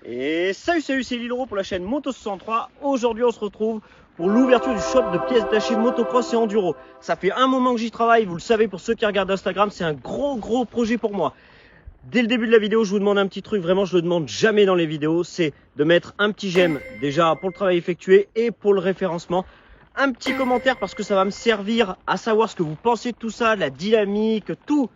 Et salut, c'est Lilro pour la chaîne Moto63. Aujourd'hui, on se retrouve pour l'ouverture du shop de pièces détachées motocross et enduro. Ça fait un moment que j'y travaille, vous le savez, pour ceux qui regardent Instagram, c'est un gros projet pour moi. Dès le début de la vidéo, je vous demande un petit truc, vraiment je le demande jamais dans les vidéos, c'est de mettre un petit j'aime déjà pour le travail effectué et pour le référencement. Un petit commentaire parce que ça va me servir à savoir ce que vous pensez de tout ça, de la dynamique, tout.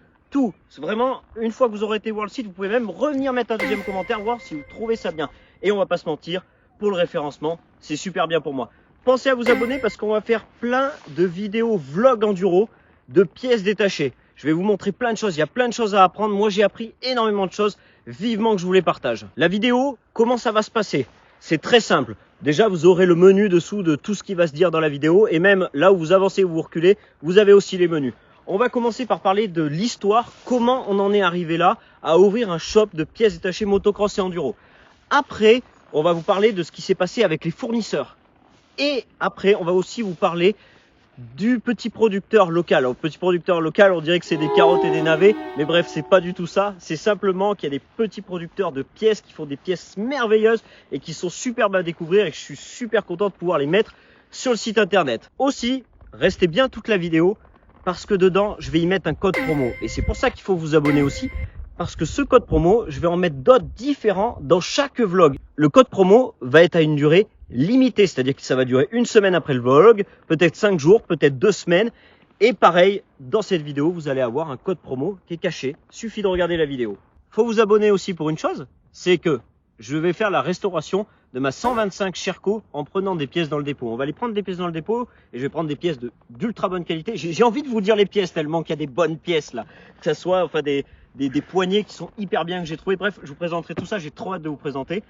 C'est vraiment, une fois que vous aurez été voir le site, vous pouvez même revenir mettre un deuxième commentaire, voir si vous trouvez ça bien. Et on va pas se mentir, pour le référencement, c'est super bien pour moi. Pensez à vous abonner parce qu'on va faire plein de vidéos vlog enduro de pièces détachées. Je vais vous montrer plein de choses, il y a plein de choses à apprendre. Moi j'ai appris énormément de choses, vivement que je vous les partage. La vidéo, comment ça va se passer? C'est très simple. Déjà vous aurez le menu dessous de tout ce qui va se dire dans la vidéo. Et même là où vous avancez ou vous reculez, vous avez aussi les menus. On va commencer par parler de l'histoire, comment on en est arrivé là à ouvrir un shop de pièces détachées motocross et enduro. Après, on va vous parler de ce qui s'est passé avec les fournisseurs. Et après, on va aussi vous parler du petit producteur local. Alors, petit producteur local, on dirait que c'est des carottes et des navets, mais bref, c'est pas du tout ça. C'est simplement qu'il y a des petits producteurs de pièces qui font des pièces merveilleuses et qui sont superbes à découvrir et que je suis super content de pouvoir les mettre sur le site internet. Aussi, restez bien toute la vidéo parce que dedans, je vais y mettre un code promo. Et c'est pour ça qu'il faut vous abonner aussi, parce que ce code promo, je vais en mettre d'autres différents dans chaque vlog. Le code promo va être à une durée limitée, c'est-à-dire que ça va durer une semaine après le vlog, peut-être 5 jours, peut-être 2 semaines. Et pareil, dans cette vidéo, vous allez avoir un code promo qui est caché. Suffit de regarder la vidéo. Faut vous abonner aussi pour une chose, c'est que je vais faire la restauration de ma 125 Sherco en prenant des pièces dans le dépôt. On va aller prendre des pièces dans le dépôt et je vais prendre des pièces d'ultra bonne qualité. J'ai envie de vous dire les pièces tellement qu'il y a des bonnes pièces là. Que ça soit enfin des poignées qui sont hyper bien que j'ai trouvé. Bref, je vous présenterai tout ça. J'ai trop hâte de vous présenter.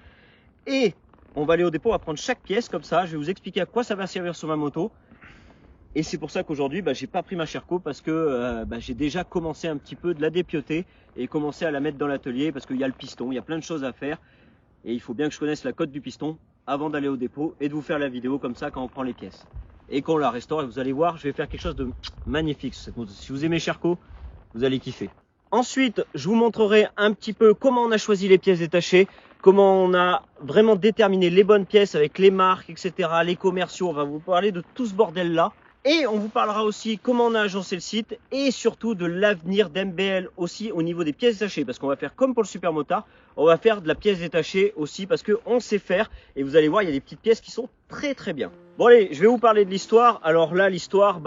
Et on va aller au dépôt, on va prendre chaque pièce comme ça. Je vais vous expliquer à quoi ça va servir sur ma moto. Et c'est pour ça qu'aujourd'hui, j'ai pas pris ma Sherco parce que j'ai déjà commencé un petit peu de la dépioter et commencé à la mettre dans l'atelier parce qu'il y a le piston, il y a plein de choses à faire. Et il faut bien que je connaisse la cote du piston avant d'aller au dépôt et de vous faire la vidéo comme ça quand on prend les pièces. Et qu'on la restaure, et vous allez voir, je vais faire quelque chose de magnifique sur cette moto. Si vous aimez Sherco, vous allez kiffer. Ensuite, je vous montrerai un petit peu comment on a choisi les pièces détachées, comment on a vraiment déterminé les bonnes pièces avec les marques, etc., les commerciaux. On va vous parler de tout ce bordel-là. Et on vous parlera aussi comment on a agencé le site et surtout de l'avenir d'MBL aussi au niveau des pièces détachées. Parce qu'on va faire comme pour le Super Motard, on va faire de la pièce détachée aussi parce qu'on sait faire. Et vous allez voir, il y a des petites pièces qui sont très bien. Bon allez, je vais vous parler de l'histoire. Alors là, l'histoire,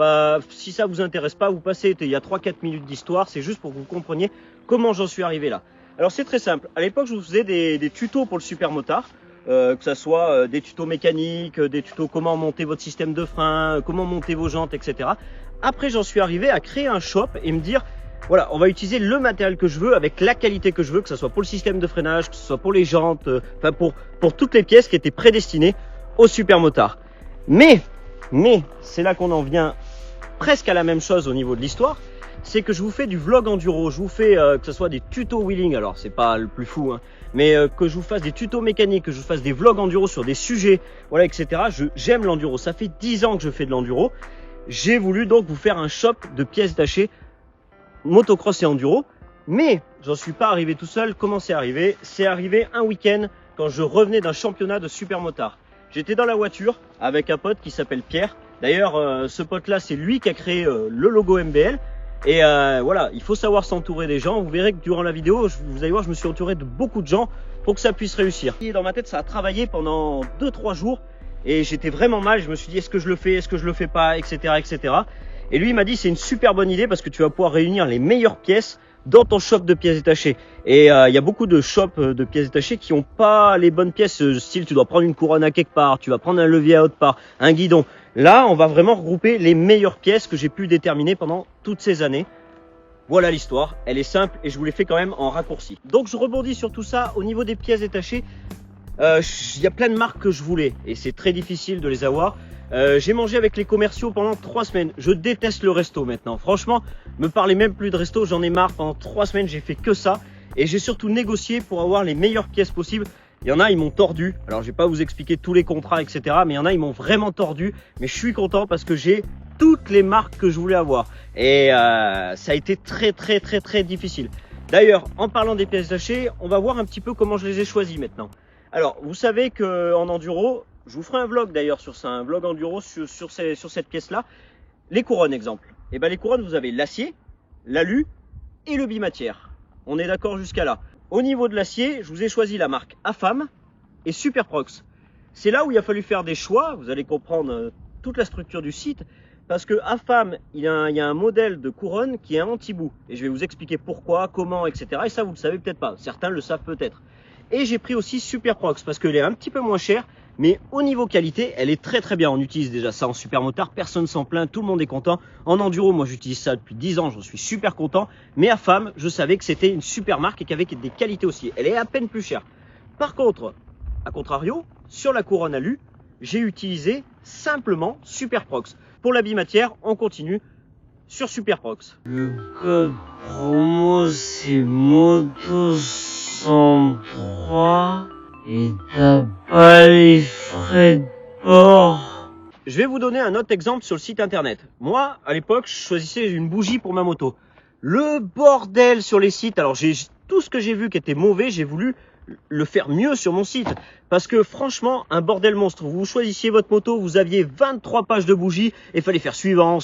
si ça vous intéresse pas, vous passez, il y a 3-4 minutes d'histoire. C'est juste pour que vous compreniez comment j'en suis arrivé là. Alors c'est très simple. À l'époque, je vous faisais des tutos pour le Super Motard. Que ça soit des tutos mécaniques, des tutos comment monter votre système de frein, comment monter vos jantes, etc. Après, j'en suis arrivé à créer un shop et me dire, voilà, on va utiliser le matériel que je veux avec la qualité que je veux, que ce soit pour le système de freinage, que ce soit pour les jantes, enfin pour toutes les pièces qui étaient prédestinées au Super Motard. Mais c'est là qu'on en vient presque à la même chose au niveau de l'histoire. C'est que je vous fais du vlog enduro, je vous fais que ce soit des tutos wheeling, alors c'est pas le plus fou, hein, mais que je vous fasse des tutos mécaniques, que je vous fasse des vlogs enduro sur des sujets, voilà, etc. J'aime l'enduro, ça fait 10 ans que je fais de l'enduro. J'ai voulu donc vous faire un shop de pièces détachées motocross et enduro, mais j'en suis pas arrivé tout seul. Comment c'est arrivé? C'est arrivé un week-end quand je revenais d'un championnat de Super Motard. J'étais dans la voiture avec un pote qui s'appelle Pierre. D'ailleurs, ce pote-là, c'est lui qui a créé le logo MBL. Et voilà, il faut savoir s'entourer des gens. Vous verrez que durant la vidéo, vous allez voir, je me suis entouré de beaucoup de gens pour que ça puisse réussir. Et dans ma tête, ça a travaillé pendant 2-3 jours et j'étais vraiment mal. Je me suis dit, est-ce que je le fais, est-ce que je le fais pas, etc., etc. Et lui, il m'a dit, c'est une super bonne idée parce que tu vas pouvoir réunir les meilleures pièces dans ton shop de pièces détachées. Et il y a beaucoup de shops de pièces détachées qui n'ont pas les bonnes pièces, style tu dois prendre une couronne à quelque part, tu vas prendre un levier à autre part, un guidon. Là, on va vraiment regrouper les meilleures pièces que j'ai pu déterminer pendant toutes ces années. Voilà l'histoire, elle est simple et je vous l'ai fait quand même en raccourci. Donc je rebondis sur tout ça. Au niveau des pièces détachées, il y a plein de marques que je voulais et c'est très difficile de les avoir. J'ai mangé avec les commerciaux pendant 3 semaines. Je déteste le resto maintenant. Franchement, me parlez même plus de resto, j'en ai marre. Pendant 3 semaines, j'ai fait que ça. Et j'ai surtout négocié pour avoir les meilleures pièces possibles. Il y en a, ils m'ont tordu. Alors, je vais pas vous expliquer tous les contrats, etc. Mais il y en a, ils m'ont vraiment tordu. Mais je suis content parce que j'ai toutes les marques que je voulais avoir. Et ça a été très difficile. D'ailleurs, en parlant des pièces détachées, on va voir un petit peu comment je les ai choisies maintenant. Alors, vous savez qu'en enduro, je vous ferai un vlog d'ailleurs sur ça, un vlog enduro sur cette pièce-là. Les couronnes, exemple. Et ben les couronnes, vous avez l'acier, l'alu et le bimatière. On est d'accord jusqu'à là. Au niveau de l'acier, je vous ai choisi la marque AFAM et Superprox. C'est là où il a fallu faire des choix. Vous allez comprendre toute la structure du site. Parce que AFAM, il y a un modèle de couronne qui est un anti-bout. Et je vais vous expliquer pourquoi, comment, etc. Et ça, vous ne le savez peut-être pas. Certains le savent peut-être. Et j'ai pris aussi Superprox parce qu'elle est un petit peu moins chère. Mais au niveau qualité, elle est très très bien. On utilise déjà ça en supermotard. Personne s'en plaint. Tout le monde est content. En enduro, moi j'utilise ça depuis 10 ans. J'en suis super content. Mais AFAM, je savais que c'était une super marque et qu'elle avait des qualités aussi. Elle est à peine plus chère. Par contre, à contrario, sur la couronne alu, j'ai utilisé simplement Superprox. Pour la bimatière, on continue sur Superprox. Le code promo c'est Moto103 et t'as pas les frais de port. Je vais vous donner un autre exemple sur le site internet. Moi, à l'époque, je choisissais une bougie pour ma moto. Le bordel sur les sites. Alors, tout ce que j'ai vu qui était mauvais, j'ai voulu le faire mieux sur mon site. Parce que franchement, un bordel monstre. Vous choisissiez votre moto, vous aviez 23 pages de bougies et il fallait faire suivant.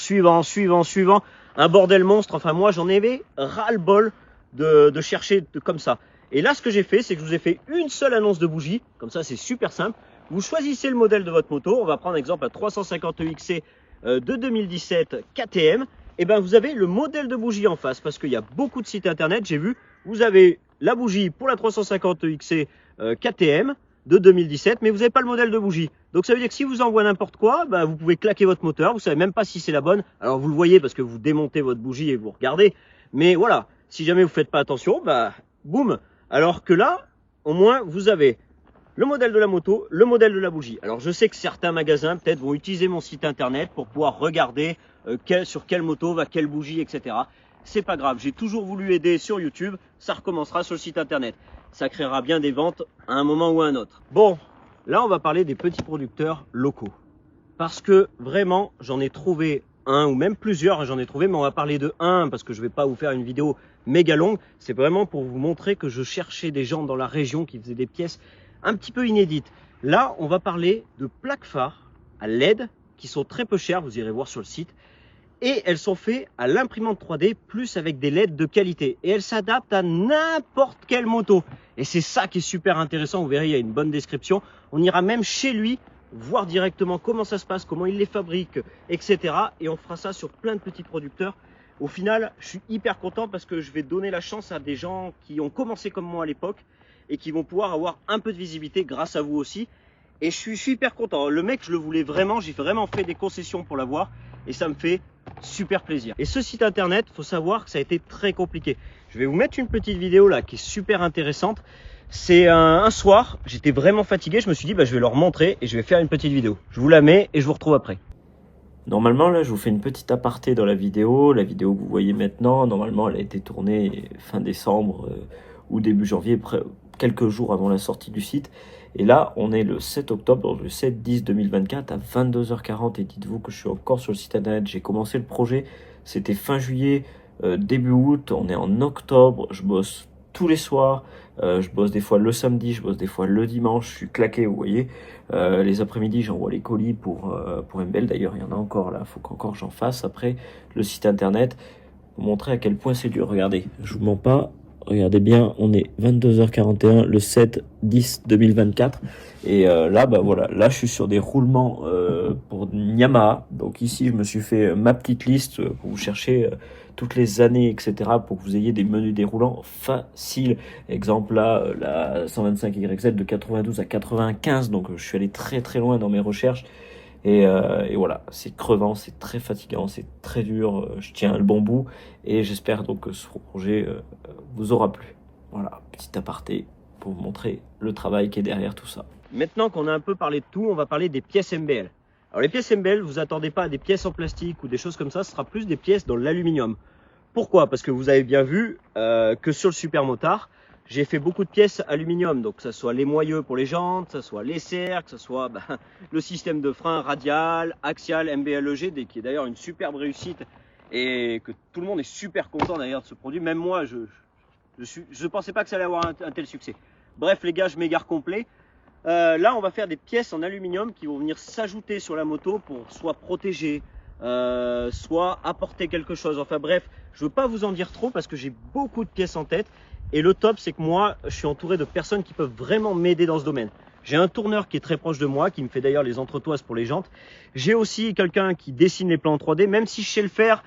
Un bordel monstre. Enfin, moi, j'en avais ras-le-bol de chercher comme ça. Et là, ce que j'ai fait, c'est que je vous ai fait une seule annonce de bougie. Comme ça, c'est super simple. Vous choisissez le modèle de votre moto. On va prendre exemple la 350 XC de 2017 KTM. Et ben, vous avez le modèle de bougie en face parce qu'il y a beaucoup de sites internet. J'ai vu, vous avez la bougie pour la 350 XC KTM de 2017, mais vous n'avez pas le modèle de bougie. Donc ça veut dire que si vous envoie n'importe quoi, bah, vous pouvez claquer votre moteur. Vous savez même pas si c'est la bonne. Alors vous le voyez parce que vous démontez votre bougie et vous regardez. Mais voilà, si jamais vous faites pas attention, bah boum. Alors que là, au moins vous avez le modèle de la moto, le modèle de la bougie. Alors je sais que certains magasins peut-être vont utiliser mon site internet pour pouvoir regarder sur quelle moto va quelle bougie, etc. C'est pas grave, j'ai toujours voulu aider sur YouTube, ça recommencera sur le site internet. Ça créera bien des ventes à un moment ou à un autre. Bon, là on va parler des petits producteurs locaux. Parce que vraiment, j'en ai trouvé un ou même plusieurs, j'en ai trouvé, mais on va parler de un parce que je vais pas vous faire une vidéo méga longue. C'est vraiment pour vous montrer que je cherchais des gens dans la région qui faisaient des pièces un petit peu inédites. Là, on va parler de plaques phares à LED qui sont très peu chères, vous irez voir sur le site. Et elles sont faites à l'imprimante 3D plus avec des LED de qualité. Et elles s'adaptent à n'importe quelle moto. Et c'est ça qui est super intéressant. Vous verrez, il y a une bonne description. On ira même chez lui voir directement comment ça se passe, comment il les fabrique, etc. Et on fera ça sur plein de petits producteurs. Au final, je suis hyper content parce que je vais donner la chance à des gens qui ont commencé comme moi à l'époque et qui vont pouvoir avoir un peu de visibilité grâce à vous aussi. Et je suis super content. Le mec, je le voulais vraiment. J'ai vraiment fait des concessions pour l'avoir. Et ça me fait super plaisir. Et ce site internet, faut savoir que ça a été très compliqué. Je vais vous mettre une petite vidéo là qui est super intéressante. C'est un soir, j'étais vraiment fatigué. Je me suis dit, bah, je vais leur montrer et je vais faire une petite vidéo. Je vous la mets et je vous retrouve après. Normalement, là, je vous fais une petite aparté dans la vidéo. La vidéo que vous voyez maintenant, normalement, elle a été tournée fin décembre ou début janvier, quelques jours avant la sortie du site. Et là, on est le 7 octobre, le 7-10-2024 à 22h40. Et dites-vous que je suis encore sur le site internet. J'ai commencé le projet, c'était fin juillet, début août. On est en octobre, je bosse tous les soirs. Je bosse des fois le samedi, je bosse des fois le dimanche. Je suis claqué, vous voyez. Les après-midi, j'envoie les colis pour MBL. D'ailleurs, il y en a encore là, il faut qu'encore j'en fasse. Après, le site internet, pour montrer à quel point c'est dur. Regardez, je vous mens pas. Regardez bien, on est 22h41 le 7-10-2024 et là bah voilà, là je suis sur des roulements pour Yamaha. Donc ici je me suis fait ma petite liste pour vous chercher toutes les années, etc., pour que vous ayez des menus déroulants faciles. Exemple là, la 125 YZ de 92 à 95, donc je suis allé très très loin dans mes recherches. Et voilà, c'est crevant, c'est très fatigant, c'est très dur, je tiens le bon bout et j'espère donc que ce projet vous aura plu. Voilà, petit aparté pour vous montrer le travail qui est derrière tout ça. Maintenant qu'on a un peu parlé de tout, on va parler des pièces MBL. Alors les pièces MBL, vous attendez pas à des pièces en plastique ou des choses comme ça, ce sera plus des pièces dans l'aluminium. Pourquoi? Parce que vous avez bien vu que sur le Supermotard, j'ai fait beaucoup de pièces aluminium, donc que ce soit les moyeux pour les jantes, que ce soit les serres, que ce soit le système de frein radial, axial, MBLEG, qui est d'ailleurs une superbe réussite et que tout le monde est super content d'ailleurs de ce produit. Même moi, je pensais pas que ça allait avoir un tel succès. Bref les gars, je m'égare complet. Là, on va faire des pièces en aluminium qui vont venir s'ajouter sur la moto pour soit protéger, soit apporter quelque chose. Enfin bref, je veux pas vous en dire trop parce que j'ai beaucoup de pièces en tête. Et le top, c'est que moi, je suis entouré de personnes qui peuvent vraiment m'aider dans ce domaine. J'ai un tourneur qui est très proche de moi, qui me fait d'ailleurs les entretoises pour les jantes. J'ai aussi quelqu'un qui dessine les plans en 3D, même si je sais le faire.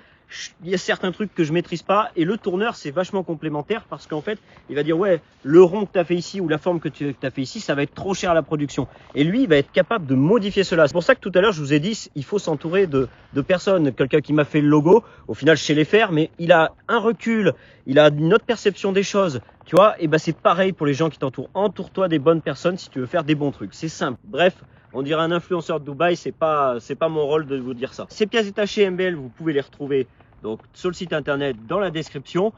Il y a certains trucs que je maîtrise pas et le tourneur c'est vachement complémentaire parce qu'en fait il va dire ouais le rond que tu as fait ici ou la forme que tu as fait ici ça va être trop cher à la production et lui il va être capable de modifier cela. C'est pour ça que tout à l'heure je vous ai dit il faut s'entourer de personnes. Quelqu'un qui m'a fait le logo, au final je sais les faire mais il a un recul, il a une autre perception des choses, tu vois. Et ben c'est pareil pour les gens qui t'entourent, entoure-toi des bonnes personnes si tu veux faire des bons trucs, c'est simple. Bref, on dirait un influenceur de Dubaï, c'est pas mon rôle de vous dire ça. Ces pièces détachées MBL, vous pouvez les retrouver donc sur le site internet, dans la description.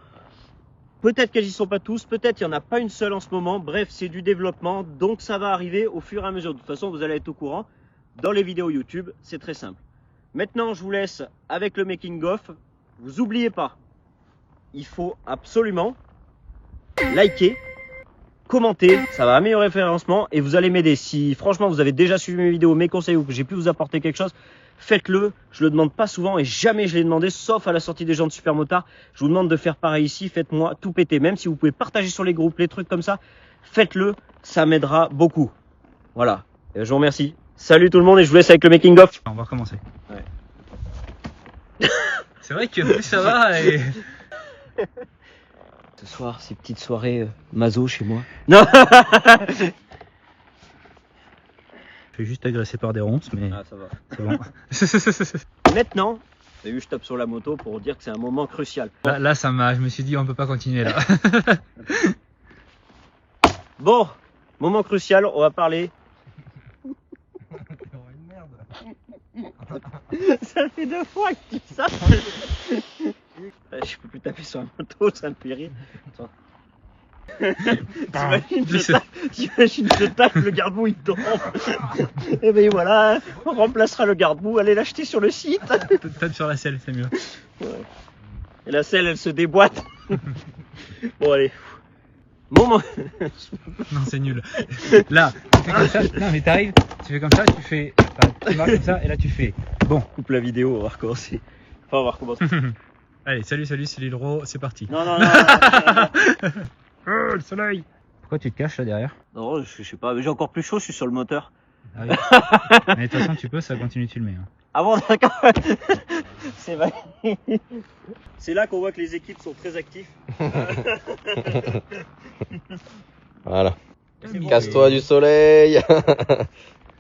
Peut-être qu'elles y sont pas tous, peut-être il n'y en a pas une seule en ce moment. Bref, c'est du développement, donc ça va arriver au fur et à mesure. De toute façon, vous allez être au courant dans les vidéos YouTube, c'est très simple. Maintenant, je vous laisse avec le making of. Vous oubliez pas, il faut absolument liker, commenter, ça va améliorer le référencement et vous allez m'aider. Si franchement vous avez déjà suivi mes vidéos, mes conseils ou que j'ai pu vous apporter quelque chose, faites-le. Je le demande pas souvent et jamais je l'ai demandé, sauf à la sortie des gens de Super Motard. Je vous demande de faire pareil ici, faites-moi tout péter. Même si vous pouvez partager sur les groupes, les trucs comme ça, faites-le, ça m'aidera beaucoup. Voilà, et je vous remercie. Salut tout le monde et je vous laisse avec le making of. On va recommencer. Ouais. C'est vrai que plus ça va et... Ce soir, ces petites soirées maso chez moi. Non. Je suis juste agressé par des ronces, mais Ah, ça va. c'est bon. Maintenant, vous avez vu, je tape sur la moto pour dire que c'est un moment crucial. Là, ça m'a. Je me suis dit, on peut pas continuer là. Bon, moment crucial, on va parler. Ça fait 2 fois que tu dis ça. Je peux plus taper sur la moto, ça me fait rire. T'imagines, je tape, le garde-boue il tombe. Et ben voilà, on remplacera le garde-boue, allez l'acheter sur le site. Tape sur la selle, c'est mieux. Ouais. Et la selle elle se déboîte. Bon allez. Moment. Non, c'est nul. Là, tu fais comme ça. Non, mais t'arrives, tu fais comme ça, tu fais. Enfin, tu marques comme ça, et là tu fais. Bon. Coupe la vidéo, on va recommencer. Enfin, on va recommencer. Allez, salut, c'est l'Hydro, c'est parti. Non. Oh, le soleil. Pourquoi tu te caches là derrière? Non, je sais pas, mais j'ai encore plus chaud, je suis sur le moteur. Ah oui. Mais de toute façon, tu peux, ça continue de filmer. Hein. Ah bon, d'accord. C'est vrai. C'est là qu'on voit que les équipes sont très actives. Voilà. Casse-toi du soleil.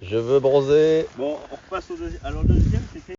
Je veux bronzer. Bon, on repasse au deuxième. Alors, le deuxième, c'était.